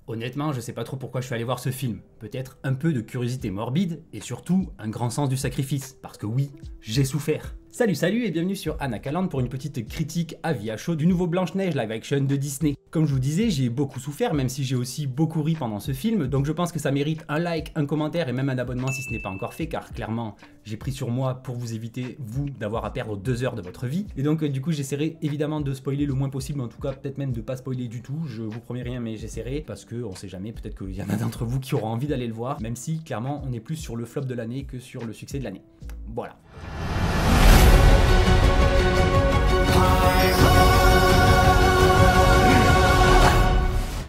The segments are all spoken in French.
Honnêtement, je sais pas trop pourquoi je suis allé voir ce film. Peut-être un peu de curiosité morbide et surtout un grand sens du sacrifice. Parce que oui, j'ai souffert. Salut et bienvenue sur Anacaland pour une petite critique à vie à chaud du nouveau Blanche-Neige live action de Disney. Comme je vous disais, j'ai beaucoup souffert, même si j'ai aussi beaucoup ri pendant ce film, donc je pense que ça mérite un like, un commentaire et même un abonnement si ce n'est pas encore fait, car clairement, j'ai pris sur moi pour vous éviter, vous, d'avoir à perdre 2 heures de votre vie. Et donc du coup, j'essaierai évidemment de spoiler le moins possible, mais en tout cas, peut-être même de pas spoiler du tout, je vous promets rien, mais j'essaierai, parce que on sait jamais, peut-être qu'il y en a d'entre vous qui auront envie d'aller le voir, même si clairement, on est plus sur le flop de l'année que sur le succès de l'année. Voilà.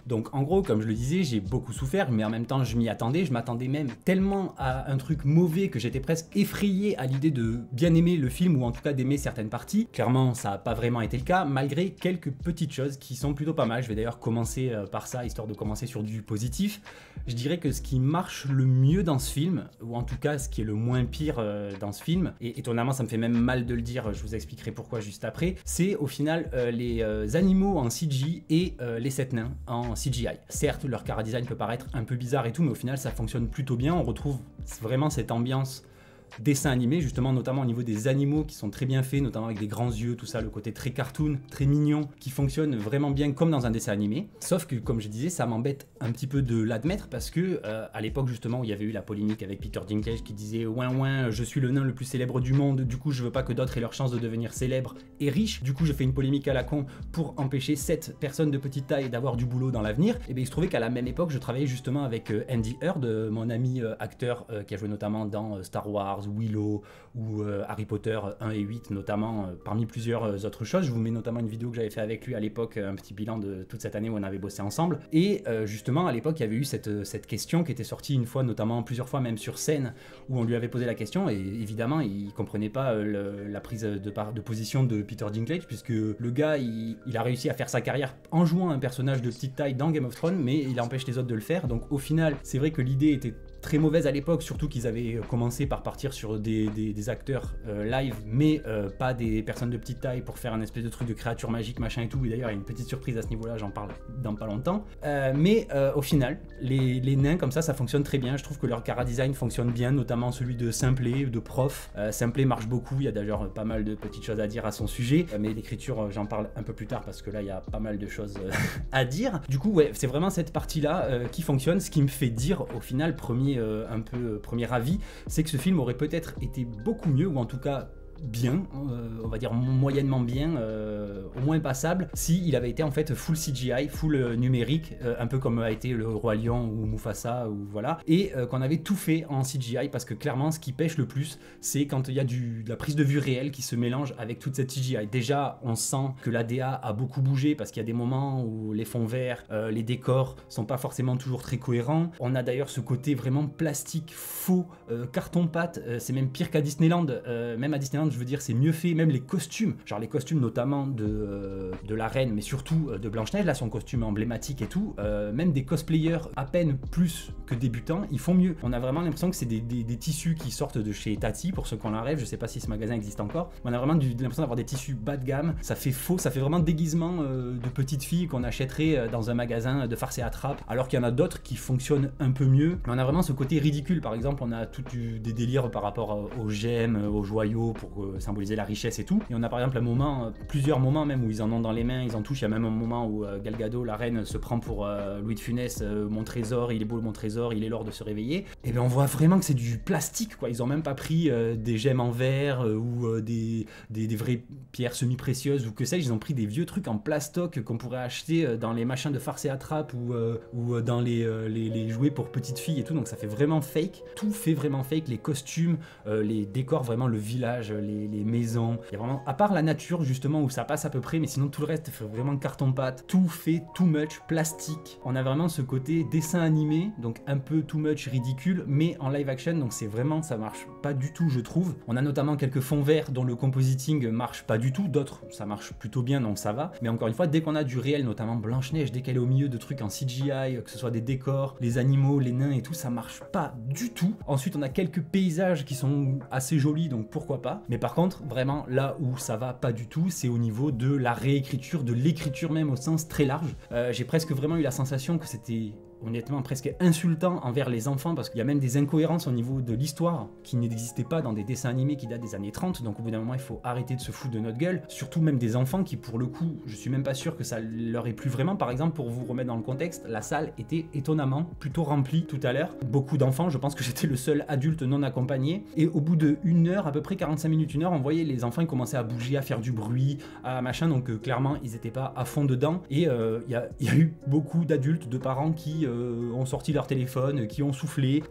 Donc en gros, comme je le disais, j'ai beaucoup souffert, mais en même temps je m'y attendais, je m'attendais même tellement à un truc mauvais que j'étais presque effrayé à l'idée de bien aimer le film, ou en tout cas d'aimer certaines parties. Clairement, ça n'a pas vraiment été le cas, malgré quelques petites choses qui sont plutôt pas mal. Je vais d'ailleurs commencer par ça, histoire de commencer sur du positif. Je dirais que ce qui marche le mieux dans ce film, ou en tout cas ce qui est le moins pire dans ce film, et étonnamment ça me fait même mal de le dire, je vous expliquerai pourquoi juste après, c'est au final les animaux en CG et les 7 nains en CGI. Certes, leur chara-design peut paraître un peu bizarre et tout, mais au final ça fonctionne plutôt bien, on retrouve vraiment cette ambiance dessin animé, justement, notamment au niveau des animaux qui sont très bien faits, notamment avec des grands yeux, tout ça, le côté très cartoon, très mignon, qui fonctionne vraiment bien comme dans un dessin animé. Sauf que, comme je disais, ça m'embête un petit peu de l'admettre parce que, à l'époque, justement, où il y avait eu la polémique avec Peter Dinklage qui disait ouin, je suis le nain le plus célèbre du monde, du coup, je veux pas que d'autres aient leur chance de devenir célèbres et riches. Du coup, je fais une polémique à la con pour empêcher 7 personnes de petite taille d'avoir du boulot dans l'avenir. Et bien, il se trouvait qu'à la même époque, je travaillais justement avec Andy Heard, mon ami acteur qui a joué notamment dans Star Wars, Willow ou Harry Potter 1 et 8 notamment, parmi plusieurs autres choses. Je vous mets notamment une vidéo que j'avais fait avec lui à l'époque, un petit bilan de toute cette année où on avait bossé ensemble. Et justement à l'époque il y avait eu cette question qui était sortie une fois, notamment plusieurs fois même sur scène, où on lui avait posé la question et évidemment il comprenait pas la prise de position de Peter Dinklage, puisque le gars il a réussi à faire sa carrière en jouant un personnage de petite taille dans Game of Thrones, mais il empêche les autres de le faire. Donc au final c'est vrai que l'idée était très mauvaise à l'époque, surtout qu'ils avaient commencé par partir sur des acteurs live, mais pas des personnes de petite taille pour faire un espèce de truc de créature magique, machin et tout. Et d'ailleurs, il y a une petite surprise à ce niveau-là, j'en parle dans pas longtemps. Mais au final, les nains comme ça fonctionne très bien. Je trouve que leur chara-design fonctionne bien, notamment celui de Simplet, de Prof. Simplet marche beaucoup, il y a d'ailleurs pas mal de petites choses à dire à son sujet, mais l'écriture, j'en parle un peu plus tard parce que là, il y a pas mal de choses à dire. Du coup, ouais, c'est vraiment cette partie-là qui fonctionne, ce qui me fait dire au final, premier avis, c'est que ce film aurait peut-être été beaucoup mieux, ou en tout cas bien, on va dire moyennement bien, au moins passable, s'il avait été en fait full CGI, full numérique, un peu comme a été le Roi Lion ou Mufasa, ou voilà, et qu'on avait tout fait en CGI, parce que clairement ce qui pêche le plus, c'est quand il y a de la prise de vue réelle qui se mélange avec toute cette CGI. Déjà on sent que l'ADA a beaucoup bougé, parce qu'il y a des moments où les fonds verts, les décors sont pas forcément toujours très cohérents. On a d'ailleurs ce côté vraiment plastique, faux, carton-pâte, c'est même pire qu'à Disneyland, même à Disneyland je veux dire c'est mieux fait, même les costumes, genre les costumes notamment de la reine, mais surtout de Blanche-Neige, là son costume emblématique et tout, même des cosplayers à peine plus que débutants, ils font mieux. On a vraiment l'impression que c'est des tissus qui sortent de chez Tati, pour ceux qui en la rêvent, je sais pas si ce magasin existe encore, mais on a vraiment l'impression d'avoir des tissus bas de gamme, ça fait faux, ça fait vraiment déguisement de petite fille qu'on achèterait dans un magasin de farce et attrape, alors qu'il y en a d'autres qui fonctionnent un peu mieux, mais on a vraiment ce côté ridicule. Par exemple, on a des délires par rapport aux gemmes, aux joyaux pour symboliser la richesse et tout, et on a par exemple plusieurs moments même où ils en ont dans les mains, ils en touchent. Il y a même un moment où Gal Gadot, la reine, se prend pour Louis de Funès, mon trésor, il est beau mon trésor, il est l'heure de se réveiller, et bien on voit vraiment que c'est du plastique quoi. Ils ont même pas pris des gemmes en verre ou des vraies pierres semi-précieuses ou que sais-je, ils ont pris des vieux trucs en plastoc qu'on pourrait acheter dans les machins de farce et attrape ou dans les jouets pour petites filles et tout, donc ça fait vraiment fake, tout fait vraiment fake, les costumes, les décors, vraiment le village, les maisons, il y a vraiment, à part la nature justement où ça passe à peu près, mais sinon tout le reste fait vraiment carton-pâte, tout fait too much plastique. On a vraiment ce côté dessin animé, donc un peu too much ridicule, mais en live action, donc c'est vraiment, ça marche pas du tout je trouve. On a notamment quelques fonds verts dont le compositing marche pas du tout, d'autres ça marche plutôt bien donc ça va, mais encore une fois dès qu'on a du réel, notamment Blanche-Neige, dès qu'elle est au milieu de trucs en CGI, que ce soit des décors, les animaux, les nains et tout, ça marche pas du tout. Ensuite on a quelques paysages qui sont assez jolis, donc pourquoi pas, mais Mais par contre, vraiment, là où ça va pas du tout, c'est au niveau de la réécriture, de l'écriture même au sens très large. J'ai presque vraiment eu la sensation que c'était honnêtement presque insultant envers les enfants, parce qu'il y a même des incohérences au niveau de l'histoire qui n'existaient pas dans des dessins animés qui datent des années 30, donc au bout d'un moment il faut arrêter de se foutre de notre gueule, surtout même des enfants qui pour le coup, je suis même pas sûr que ça leur ait plu vraiment. Par exemple, pour vous remettre dans le contexte, la salle était étonnamment plutôt remplie tout à l'heure, beaucoup d'enfants, je pense que j'étais le seul adulte non accompagné, et au bout de 1 heure, à peu près 45 minutes, 1 heure, on voyait les enfants, ils commençaient à bouger, à faire du bruit, à machin, donc clairement ils étaient pas à fond dedans, et il y a eu beaucoup d'adultes, de parents qui ont sorti leur téléphone, qui ont soufflé,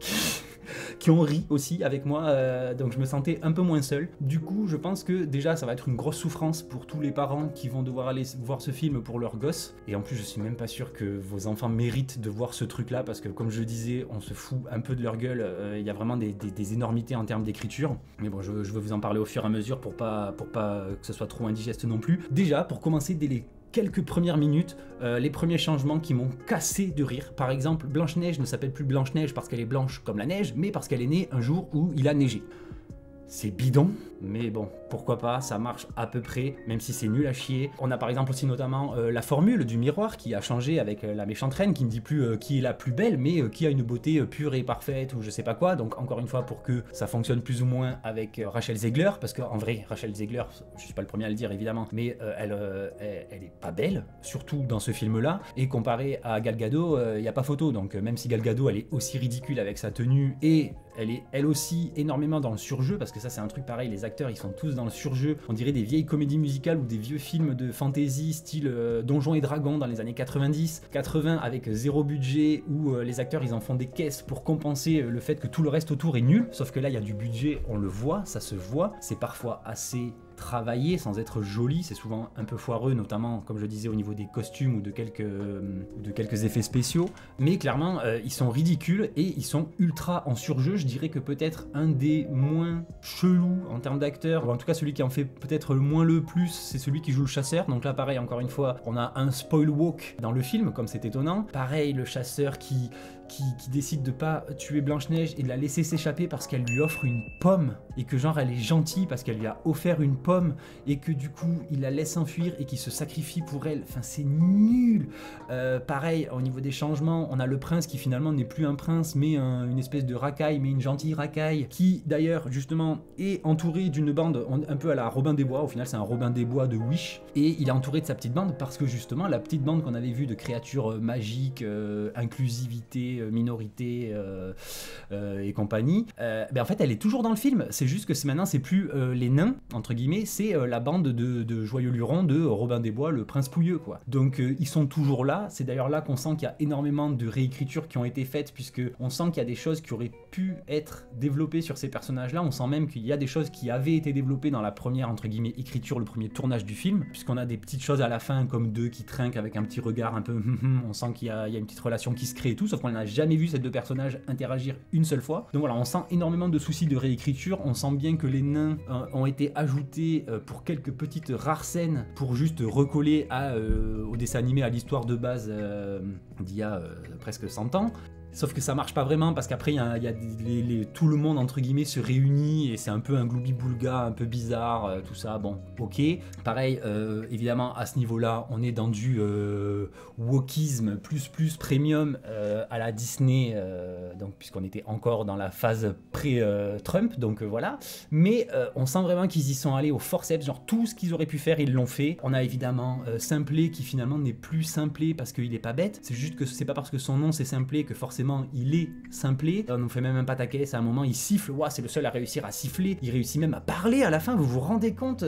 qui ont ri aussi avec moi, donc je me sentais un peu moins seul. Du coup, je pense que déjà ça va être une grosse souffrance pour tous les parents qui vont devoir aller voir ce film pour leurs gosses, et en plus je suis même pas sûr que vos enfants méritent de voir ce truc là, parce que comme je le disais, on se fout un peu de leur gueule, il y a vraiment des énormités en termes d'écriture, mais bon, je vais vous en parler au fur et à mesure pour pas que ce soit trop indigeste non plus. Déjà, pour commencer, dès les quelques premières minutes, les premiers changements qui m'ont cassé de rire. Par exemple, Blanche-Neige ne s'appelle plus Blanche-Neige parce qu'elle est blanche comme la neige, mais parce qu'elle est née un jour où il a neigé. C'est bidon, mais bon, pourquoi pas, ça marche à peu près, même si c'est nul à chier. On a par exemple aussi notamment la formule du miroir qui a changé avec la méchante reine, qui ne dit plus qui est la plus belle, mais qui a une beauté pure et parfaite, ou je sais pas quoi. Donc encore une fois, pour que ça fonctionne plus ou moins avec Rachel Zegler, parce qu'en vrai, Rachel Zegler, je suis pas le premier à le dire évidemment, mais elle est pas belle, surtout dans ce film-là, et comparé à Gal Gadot, y a pas photo. Donc même si Gal Gadot, elle est aussi ridicule avec sa tenue, et elle est elle aussi énormément dans le surjeu, parce que ça c'est un truc pareil, les acteurs ils sont tous dans le surjeu, on dirait des vieilles comédies musicales ou des vieux films de fantasy style Donjons et Dragons dans les années 90, 80 avec zéro budget, où les acteurs ils en font des caisses pour compenser le fait que tout le reste autour est nul, sauf que là il y a du budget, on le voit, ça se voit, c'est parfois assez travaillé sans être joli, c'est souvent un peu foireux, notamment comme je disais au niveau des costumes ou de quelques effets spéciaux, mais clairement ils sont ridicules et ils sont ultra en surjeu. Je dirais que peut-être un des moins chelous en termes d'acteurs, ou en tout cas celui qui en fait peut-être le moins le plus, c'est celui qui joue le chasseur. Donc là pareil, encore une fois, on a un spoil walk dans le film, comme c'est étonnant. Pareil, le chasseur qui décide de pas tuer Blanche-Neige et de la laisser s'échapper parce qu'elle lui offre une pomme, et que genre elle est gentille parce qu'elle lui a offert une pomme, et que du coup il la laisse s'enfuir et qu'il se sacrifie pour elle. Enfin, c'est nul. Pareil, au niveau des changements, on a le prince qui finalement n'est plus un prince mais une espèce de racaille, mais une gentille racaille, qui d'ailleurs justement est entouré d'une bande un peu à la Robin des Bois. Au final c'est un Robin des Bois de Wish, et il est entouré de sa petite bande parce que justement la petite bande qu'on avait vue de créatures magiques, inclusivité, minorité et compagnie, ben en fait elle est toujours dans le film. C'est juste que maintenant c'est plus les nains entre guillemets, c'est la bande de Joyeux Luron de Robin des Bois, le prince pouilleux quoi. Donc ils sont toujours là. C'est d'ailleurs là qu'on sent qu'il y a énormément de réécritures qui ont été faites, puisque on sent qu'il y a des choses qui auraient pu être développées sur ces personnages là. On sent même qu'il y a des choses qui avaient été développées dans la première entre guillemets écriture, le premier tournage du film, puisqu'on a des petites choses à la fin comme deux qui trinquent avec un petit regard un peu on sent qu'il y a une petite relation qui se crée et tout, sauf qu'on n'a jamais vu ces deux personnages interagir une seule fois. Donc voilà, on sent énormément de soucis de réécriture. On sent bien que les nains ont été ajoutés pour quelques petites rares scènes pour juste recoller au dessin animé, à l'histoire de base d'il y a presque 100 ans. Sauf que ça marche pas vraiment, parce qu'après il y a tout le monde entre guillemets se réunit et c'est un peu un gloubi-boulga un peu bizarre, tout ça, bon ok. Pareil, évidemment à ce niveau là on est dans du wokisme plus premium à la Disney, donc puisqu'on était encore dans la phase pré-Trump, donc voilà. Mais on sent vraiment qu'ils y sont allés au forceps, genre tout ce qu'ils auraient pu faire ils l'ont fait. On a évidemment Simplet qui finalement n'est plus Simplet parce qu'il est pas bête, c'est juste que c'est pas parce que son nom c'est Simplet que forcément il est Simplet. On nous fait même un pataquès, à un moment il siffle, wow, c'est le seul à réussir à siffler, il réussit même à parler à la fin, vous vous rendez compte,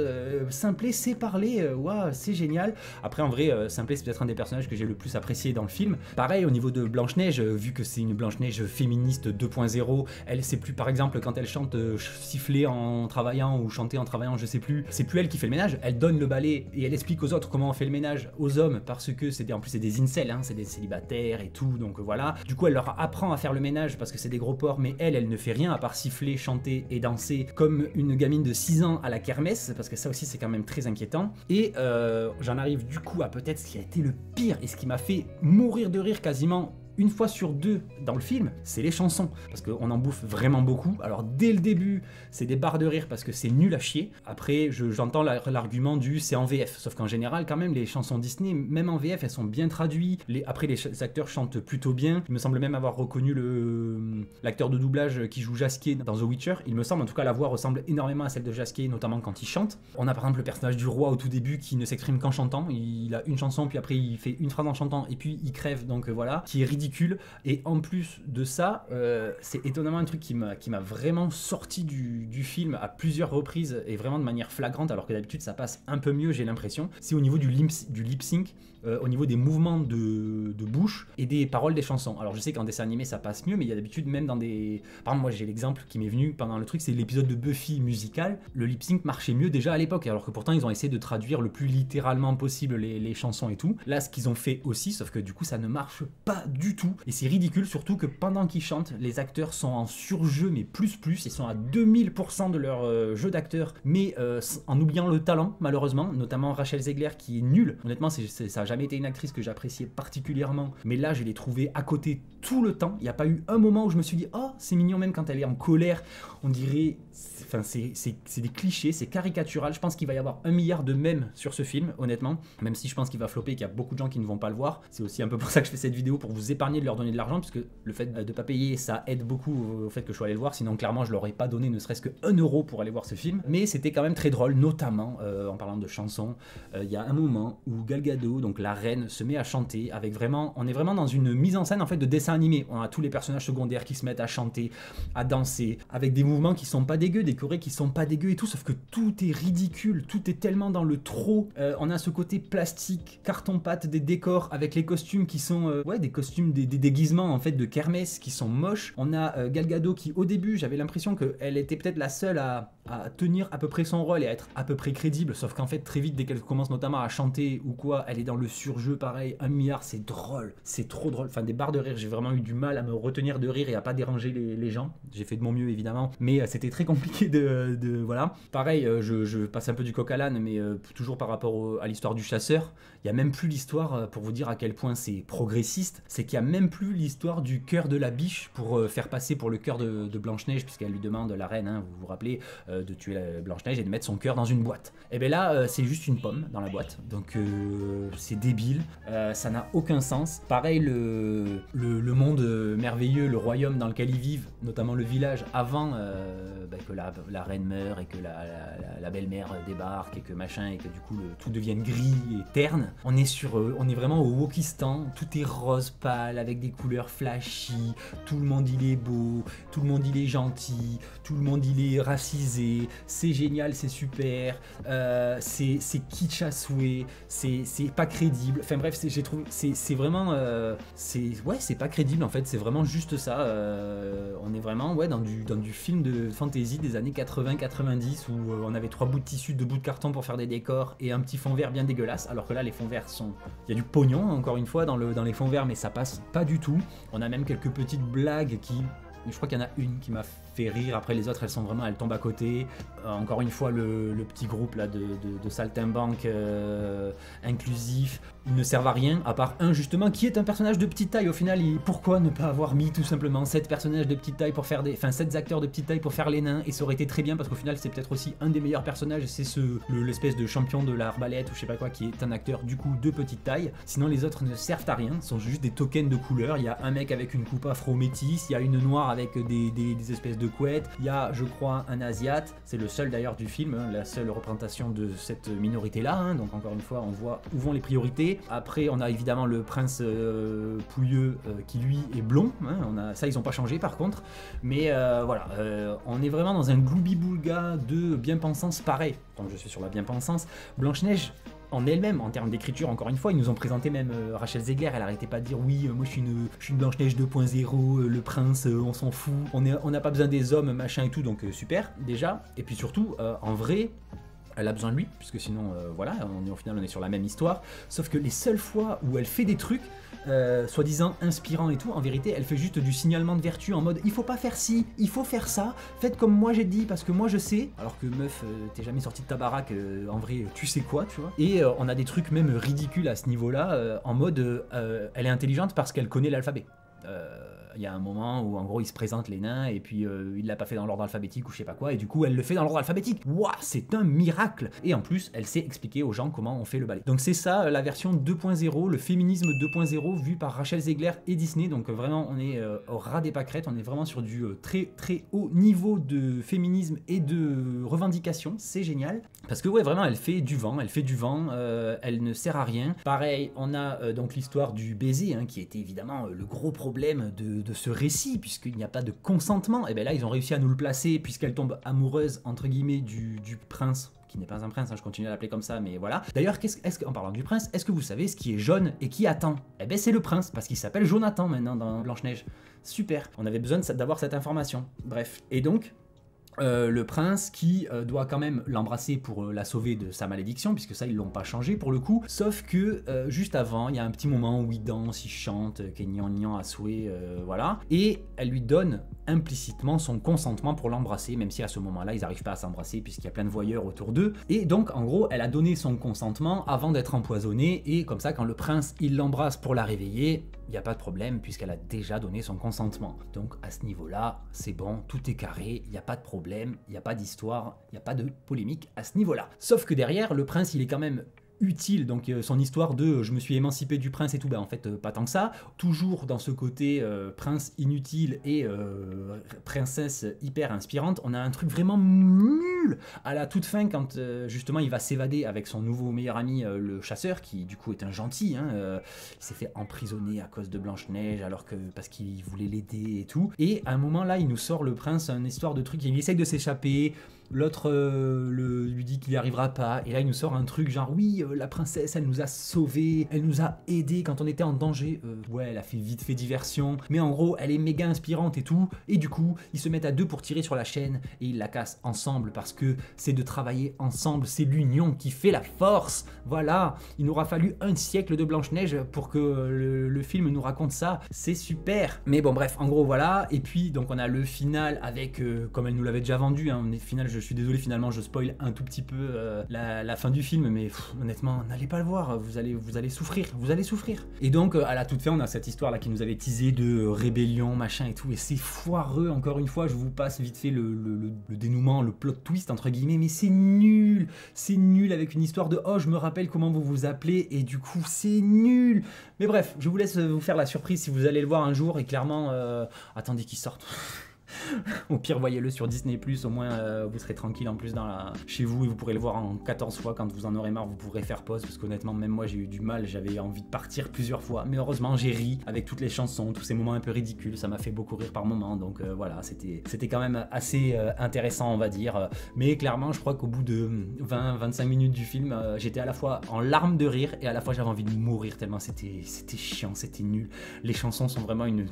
Simplet sait parler, wow, c'est génial. Après en vrai, Simplet c'est peut-être un des personnages que j'ai le plus apprécié dans le film. Pareil au niveau de Blanche-Neige, vu que c'est une Blanche-Neige féministe 2.0, elle sait plus, par exemple quand elle chante siffler en travaillant ou chanter en travaillant, je sais plus, c'est plus elle qui fait le ménage, elle donne le balai et elle explique aux autres comment on fait le ménage aux hommes, parce que en plus c'est des incels, hein, c'est des célibataires et tout, donc voilà. Du coup elle leur apprend à faire le ménage parce que c'est des gros porcs, mais elle ne fait rien à part siffler, chanter et danser comme une gamine de 6 ans à la kermesse, parce que ça aussi c'est quand même très inquiétant. Et j'en arrive du coup à peut-être ce qui a été le pire et ce qui m'a fait mourir de rire quasiment une fois sur deux dans le film, c'est les chansons, parce qu'on en bouffe vraiment beaucoup. Alors dès le début, c'est des barres de rire parce que c'est nul à chier. Après, j'entends l'argument du c'est en VF, sauf qu'en général, quand même, les chansons Disney, même en VF, elles sont bien traduites. Après, les acteurs chantent plutôt bien. Il me semble même avoir reconnu l'acteur de doublage qui joue Jaskier dans The Witcher. Il me semble, en tout cas, la voix ressemble énormément à celle de Jaskier, notamment quand il chante. On a par exemple le personnage du roi au tout début qui ne s'exprime qu'en chantant. Il a une chanson, puis après il fait une phrase en chantant, et puis il crève, donc voilà, qui est ridicule. Et en plus de ça, c'est étonnamment un truc qui m'a vraiment sorti du film à plusieurs reprises, et vraiment de manière flagrante, alors que d'habitude ça passe un peu mieux, j'ai l'impression. C'est au niveau du lip sync, au niveau des mouvements de bouche et des paroles des chansons. Alors je sais qu'en dessin animé ça passe mieux, mais il y a d'habitude même dans des... Par exemple, moi j'ai l'exemple qui m'est venu pendant le truc, c'est l'épisode de Buffy musical. Le lip sync marchait mieux déjà à l'époque, alors que pourtant ils ont essayé de traduire le plus littéralement possible les chansons et tout. Là, ce qu'ils ont fait aussi, sauf que du coup ça ne marche pas du tout, et c'est ridicule, surtout que pendant qu'ils chantent, les acteurs sont en surjeu, mais plus, ils sont à 2000% de leur jeu d'acteur, mais en oubliant le talent, malheureusement, notamment Rachel Zegler qui est nulle. Honnêtement, ça n'a jamais été une actrice que j'appréciais particulièrement, mais là je l'ai trouvée à côté tout le temps. Il n'y a pas eu un moment où je me suis dit oh c'est mignon, même quand elle est en colère, on dirait, enfin c'est des clichés, c'est caricatural. Je pense qu'il va y avoir 1 milliard de mèmes sur ce film, honnêtement, même si je pense qu'il va flopper, qu'il y a beaucoup de gens qui ne vont pas le voir. C'est aussi un peu pour ça que je fais cette vidéo, pour vous épargner de leur donner de l'argent, parce que le fait de ne pas payer, ça aide beaucoup au fait que je sois allé le voir, sinon clairement je leur aurais pas donné ne serait-ce que 1 euro pour aller voir ce film. Mais c'était quand même très drôle, notamment en parlant de chansons, il y a un moment où Gal Gadot, donc la reine, se met à chanter avec vraiment, on est vraiment dans une mise en scène en fait de dessin animé. On a tous les personnages secondaires qui se mettent à chanter, à danser, avec des mouvements qui sont pas dégueux, des chorés qui sont pas dégueux et tout, sauf que tout est ridicule, tout est tellement dans le trop. On a ce côté plastique, carton-pâte des décors, avec les costumes qui sont des costumes, des déguisements en fait de kermesse qui sont moches. On a Gal Gadot qui au début, j'avais l'impression qu'elle était peut-être la seule à tenir à peu près son rôle et à être à peu près crédible, sauf qu'en fait très vite, dès qu'elle commence notamment à chanter ou quoi, elle est dans le surjeu, pareil, 1 milliard, c'est drôle, c'est trop drôle, enfin des barres de rire, j'ai vraiment eu du mal à me retenir de rire et à pas déranger les gens. J'ai fait de mon mieux évidemment, mais c'était très compliqué de voilà. Pareil, je passe un peu du coq à l'âne, mais toujours par rapport à l'histoire du chasseur, il y a même plus l'histoire, pour vous dire à quel point c'est progressiste, c'est qu'il y a même plus l'histoire du cœur de la biche pour faire passer pour le cœur de Blanche-Neige, puisqu'elle lui demande, la reine, hein, vous vous rappelez, de tuer Blanche-Neige et de mettre son cœur dans une boîte. Et bien là, c'est juste une pomme dans la boîte, donc c'est débile, ça n'a aucun sens. Pareil, le monde merveilleux, le royaume dans lequel ils vivent, notamment le village, avant que la reine meure et que la belle-mère débarque et que machin, et que du coup tout devienne gris et terne. On est vraiment au Wokistan, tout est rose pâle avec des couleurs flashy, tout le monde il est beau, tout le monde il est gentil, tout le monde il est racisé, c'est génial, c'est super, c'est kitsch à souhait, c'est pas crédible, enfin bref, j'ai trouvé, c'est vraiment, c'est pas crédible en fait, c'est vraiment juste ça, on est vraiment dans du film de fantasy des années 80-90 où on avait 3 bouts de tissu, 2 bouts de carton pour faire des décors et un petit fond vert bien dégueulasse, alors que là les fonds verts il y a du pognon encore une fois dans les fonds verts, mais ça passe pas du tout. On a même quelques petites blagues je crois qu'il y en a une qui m'a fait rire, après les autres elles tombent à côté. Encore une fois le petit groupe là de saltimbanques inclusif, ils ne servent à rien à part un justement qui est un personnage de petite taille au final. Pourquoi ne pas avoir mis tout simplement 7 personnages de petite taille pour faire 7 acteurs de petite taille pour faire les nains, et ça aurait été très bien parce qu'au final c'est peut-être aussi un des meilleurs personnages, c'est l'espèce de champion de l'arbalète ou je sais pas quoi qui est un acteur du coup de petite taille. Sinon les autres ne servent à rien, sont juste des tokens de couleur. Il y a un mec avec une coupe afro-métisse, il y a une noire avec des espèces de couettes, il y a je crois un asiate, c'est le seul d'ailleurs du film, hein, la seule représentation de cette minorité là, hein, donc encore une fois on voit où vont les priorités. Après on a évidemment le prince pouilleux qui lui est blond, hein, ça ils ont pas changé par contre, mais voilà, on est vraiment dans un gloubi-boulga de bien-pensance pareil. Donc je suis sur la bien-pensance. Blanche-Neige en elle-même, en termes d'écriture, encore une fois, ils nous ont présenté même Rachel Zegler, elle arrêtait pas de dire oui, moi je suis une Blanche-Neige 2.0, le prince, on s'en fout, on n'a pas besoin des hommes, machin et tout, donc super, déjà. Et puis surtout, en vrai, elle a besoin de lui, puisque sinon, voilà, au final on est sur la même histoire, sauf que les seules fois où elle fait des trucs, soi-disant inspirants et tout, en vérité elle fait juste du signalement de vertu en mode il faut pas faire ci, il faut faire ça, faites comme moi j'ai dit parce que moi je sais, alors que meuf t'es jamais sorti de ta baraque, en vrai tu sais quoi, tu vois. Et on a des trucs même ridicules à ce niveau là, en mode elle est intelligente parce qu'elle connaît l'alphabet. Il y a un moment où en gros il se présente les nains et puis il l'a pas fait dans l'ordre alphabétique ou je sais pas quoi et du coup elle le fait dans l'ordre alphabétique. Waouh, c'est un miracle. Et en plus elle sait expliquer aux gens comment on fait le ballet. Donc c'est ça la version 2.0, le féminisme 2.0 vu par Rachel Zegler et Disney. Donc vraiment on est au ras des pâquerettes, on est vraiment sur du très très haut niveau de féminisme et de revendication. C'est génial parce que ouais vraiment elle fait du vent, elle ne sert à rien. Pareil on a donc l'histoire du baiser hein, qui était évidemment le gros problème de ce récit, puisqu'il n'y a pas de consentement. Et bien là, ils ont réussi à nous le placer, puisqu'elle tombe amoureuse, entre guillemets, du prince, qui n'est pas un prince, hein, je continue à l'appeler comme ça, mais voilà. D'ailleurs, en parlant du prince, est-ce que vous savez ce qui est jaune et qui attend? Eh bien, c'est le prince, parce qu'il s'appelle Jonathan maintenant dans Blanche-Neige. Super, on avait besoin d'avoir cette information. Bref, et donc... le prince qui doit quand même l'embrasser pour la sauver de sa malédiction, puisque ça ils l'ont pas changé pour le coup, sauf que juste avant il y a un petit moment où il danse, il chante, Kenyan à souhait, voilà, et elle lui donne implicitement son consentement pour l'embrasser, même si à ce moment-là ils n'arrivent pas à s'embrasser puisqu'il y a plein de voyeurs autour d'eux, et donc en gros elle a donné son consentement avant d'être empoisonnée, et comme ça quand le prince il l'embrasse pour la réveiller, il n'y a pas de problème puisqu'elle a déjà donné son consentement. Donc à ce niveau-là, c'est bon, tout est carré, il n'y a pas de problème, il n'y a pas d'histoire, il n'y a pas de polémique à ce niveau-là. Sauf que derrière, le prince, il est quand même utile, donc son histoire de je me suis émancipé du prince et tout, ben en fait pas tant que ça, toujours dans ce côté prince inutile et princesse hyper inspirante. On a un truc vraiment nul à la toute fin quand justement il va s'évader avec son nouveau meilleur ami le chasseur, qui du coup est un gentil, hein, il s'est fait emprisonner à cause de Blanche-Neige alors que parce qu'il voulait l'aider et tout, et à un moment là il nous sort le prince une histoire de truc, il essaye de s'échapper, l'autre lui dit qu'il n'y arrivera pas, et là il nous sort un truc genre oui la princesse elle nous a sauvés, elle nous a aidés quand on était en danger, ouais elle a fait vite fait diversion, mais en gros elle est méga inspirante et tout, et du coup ils se mettent à deux pour tirer sur la chaîne et ils la cassent ensemble parce que c'est de travailler ensemble, c'est l'union qui fait la force, voilà, il nous aura fallu un siècle de Blanche-Neige pour que le film nous raconte ça, c'est super, mais bon bref en gros voilà, et puis donc on a le final avec, comme elle nous l'avait déjà vendu, hein, final je suis désolé, finalement je spoil un tout petit peu la fin du film, mais honnêtement n'allez pas le voir, vous allez souffrir, et donc à la toute fin on a cette histoire là qui nous avait teasé de rébellion machin et tout, et c'est foireux, encore une fois je vous passe vite fait le dénouement, le plot twist entre guillemets, mais c'est nul avec une histoire de oh je me rappelle comment vous vous appelez, et du coup c'est nul, mais bref je vous laisse vous faire la surprise si vous allez le voir un jour, et clairement attendez qu'il sorte. Au pire voyez-le sur Disney+, au moins vous serez tranquille en plus chez vous, et vous pourrez le voir en 14 fois, quand vous en aurez marre vous pourrez faire pause, parce qu'honnêtement même moi j'ai eu du mal, j'avais envie de partir plusieurs fois, mais heureusement j'ai ri avec toutes les chansons, tous ces moments un peu ridicules, ça m'a fait beaucoup rire par moments, donc voilà, c'était quand même assez intéressant on va dire, mais clairement je crois qu'au bout de 20-25 minutes du film, j'étais à la fois en larmes de rire et à la fois j'avais envie de mourir tellement c'était chiant, c'était nul, les chansons sont vraiment une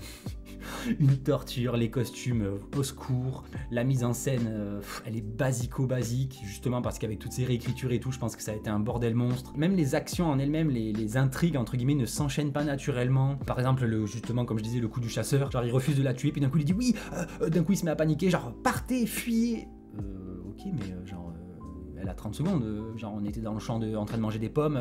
torture, les costumes au secours, la mise en scène elle est basico-basique, justement parce qu'avec toutes ces réécritures et tout, je pense que ça a été un bordel monstre. Même les actions en elles-mêmes, les intrigues entre guillemets ne s'enchaînent pas naturellement. Par exemple justement comme je disais le coup du chasseur, genre il refuse de la tuer puis d'un coup il dit oui, d'un coup il se met à paniquer, genre partez, fuyez. Ok mais genre elle a 30 secondes, genre on était dans le champ en train de manger des pommes,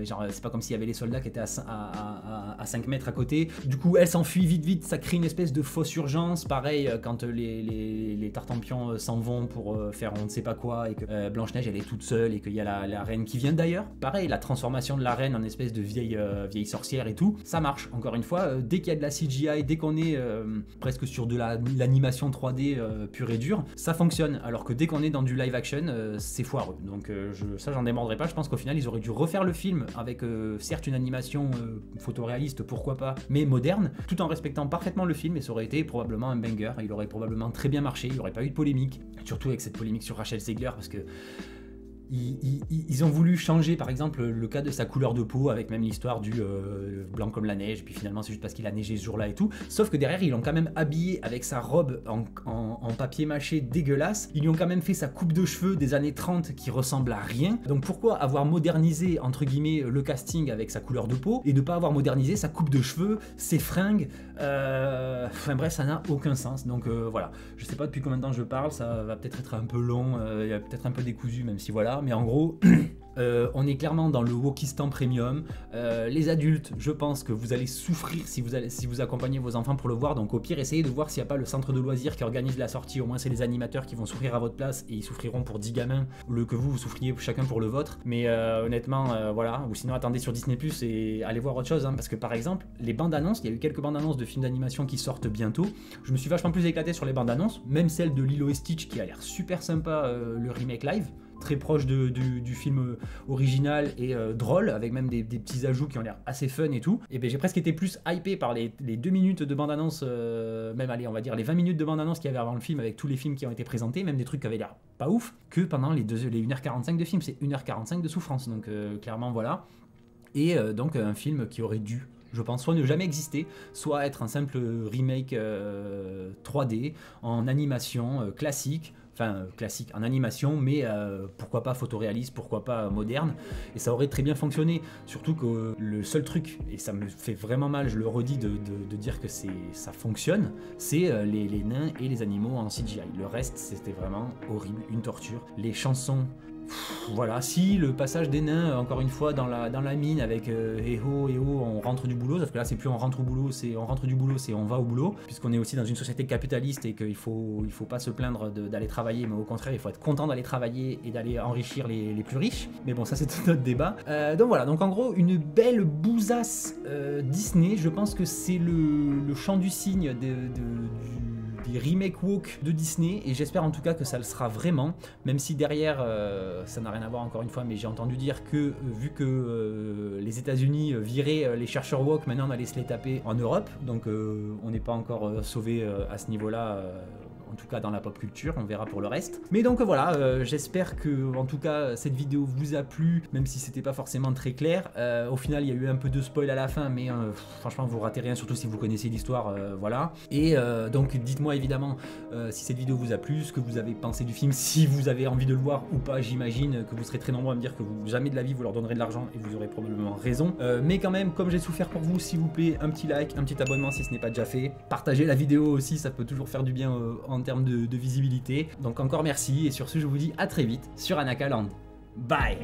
genre c'est pas comme s'il y avait les soldats qui étaient à 5 mètres à côté, du coup elle s'enfuit vite, ça crée une espèce de fausse urgence, pareil quand les Tartampions s'en vont pour faire on ne sait pas quoi, et que Blanche-Neige elle est toute seule et qu'il y a la reine qui vient d'ailleurs, pareil la transformation de la reine en espèce de vieille sorcière et tout, ça marche, encore une fois, dès qu'il y a de la CGI, dès qu'on est presque sur de l'animation 3D pure et dure, ça fonctionne, alors que dès qu'on est dans du live action, c'est foireux, donc ça j'en démordrai pas, je pense qu'au final ils auraient dû refaire le film avec certes une animation photoréaliste, pourquoi pas, mais moderne, tout en respectant parfaitement le film, et ça aurait été probablement un banger, il aurait probablement très bien marché, il n'y aurait pas eu de polémique, surtout avec cette polémique sur Rachel Zegler, parce que ils ont voulu changer par exemple le cas de sa couleur de peau, avec même l'histoire du blanc comme la neige, puis finalement c'est juste parce qu'il a neigé ce jour-là et tout, sauf que derrière ils l'ont quand même habillé avec sa robe en papier mâché dégueulasse, ils lui ont quand même fait sa coupe de cheveux des années 30 qui ressemble à rien, donc pourquoi avoir modernisé entre guillemets le casting avec sa couleur de peau et ne pas avoir modernisé sa coupe de cheveux, ses fringues, enfin bref ça n'a aucun sens, donc voilà, je sais pas depuis combien de temps je parle, ça va peut-être être un peu long, il y a peut-être un peu décousu même si voilà, mais en gros On est clairement dans le Wokistan Premium. Les adultes, je pense que vous allez souffrir si vous accompagnez vos enfants pour le voir. Donc au pire, essayez de voir s'il n'y a pas le centre de loisirs qui organise la sortie. Au moins, c'est les animateurs qui vont souffrir à votre place et ils souffriront pour 10 gamins au lieu que vous souffriez chacun pour le vôtre. Mais honnêtement, voilà. Ou sinon, attendez sur Disney Plus et allez voir autre chose. Hein, parce que par exemple, les bandes annonces, il y a eu quelques bandes annonces de films d'animation qui sortent bientôt. Je me suis vachement plus éclaté sur les bandes annonces, même celle de Lilo et Stitch qui a l'air super sympa, le remake live. Très proche du film original et drôle, avec même des petits ajouts qui ont l'air assez fun et tout. Et ben j'ai presque été plus hypé par les 2 minutes de bande-annonce, même allez, on va dire les 20 minutes de bande-annonce qu'il y avait avant le film, avec tous les films qui ont été présentés, même des trucs qui avaient l'air pas ouf, que pendant les 1h45 de film. C'est 1h45 de souffrance, donc clairement voilà. Et donc un film qui aurait dû, je pense, soit ne jamais exister, soit être un simple remake 3D en animation classique. Enfin, classique en animation, mais pourquoi pas photoréaliste, pourquoi pas moderne, et ça aurait très bien fonctionné. Surtout que le seul truc, et ça me fait vraiment mal, je le redis, de dire que ça fonctionne, c'est les nains et les animaux en CGI. Le reste, c'était vraiment horrible, une torture. Les chansons... Voilà, si le passage des nains, encore une fois, dans la mine avec eh oh, on rentre du boulot, sauf que là c'est plus on rentre au boulot, c'est on rentre du boulot, c'est on va au boulot, puisqu'on est aussi dans une société capitaliste et qu'il faut pas se plaindre d'aller travailler, mais au contraire il faut être content d'aller travailler et d'aller enrichir les plus riches. Mais bon, ça c'est tout notre débat. Donc voilà, donc en gros, une belle bousasse Disney. Je pense que c'est le chant du cygne des remakes woke de Disney, et j'espère en tout cas que ça le sera vraiment, même si derrière ça n'a rien à voir encore une fois, mais j'ai entendu dire que vu que les États-Unis viraient les chercheurs woke, maintenant on allait se les taper en Europe, donc on n'est pas encore sauvé à ce niveau-là. En tout cas dans la pop culture, on verra pour le reste. Mais donc voilà, j'espère que en tout cas cette vidéo vous a plu, même si c'était pas forcément très clair. Au final il y a eu un peu de spoil à la fin, mais franchement vous ratez rien, surtout si vous connaissez l'histoire, voilà. Et donc dites-moi évidemment si cette vidéo vous a plu, ce que vous avez pensé du film, si vous avez envie de le voir ou pas. J'imagine que vous serez très nombreux à me dire que jamais de la vie vous leur donnerez de l'argent, et vous aurez probablement raison. Mais quand même, comme j'ai souffert pour vous, s'il vous plaît, un petit like, un petit abonnement si ce n'est pas déjà fait. Partagez la vidéo aussi, ça peut toujours faire du bien en termes de visibilité. Donc encore merci, et sur ce je vous dis à très vite sur Anakaland. Bye.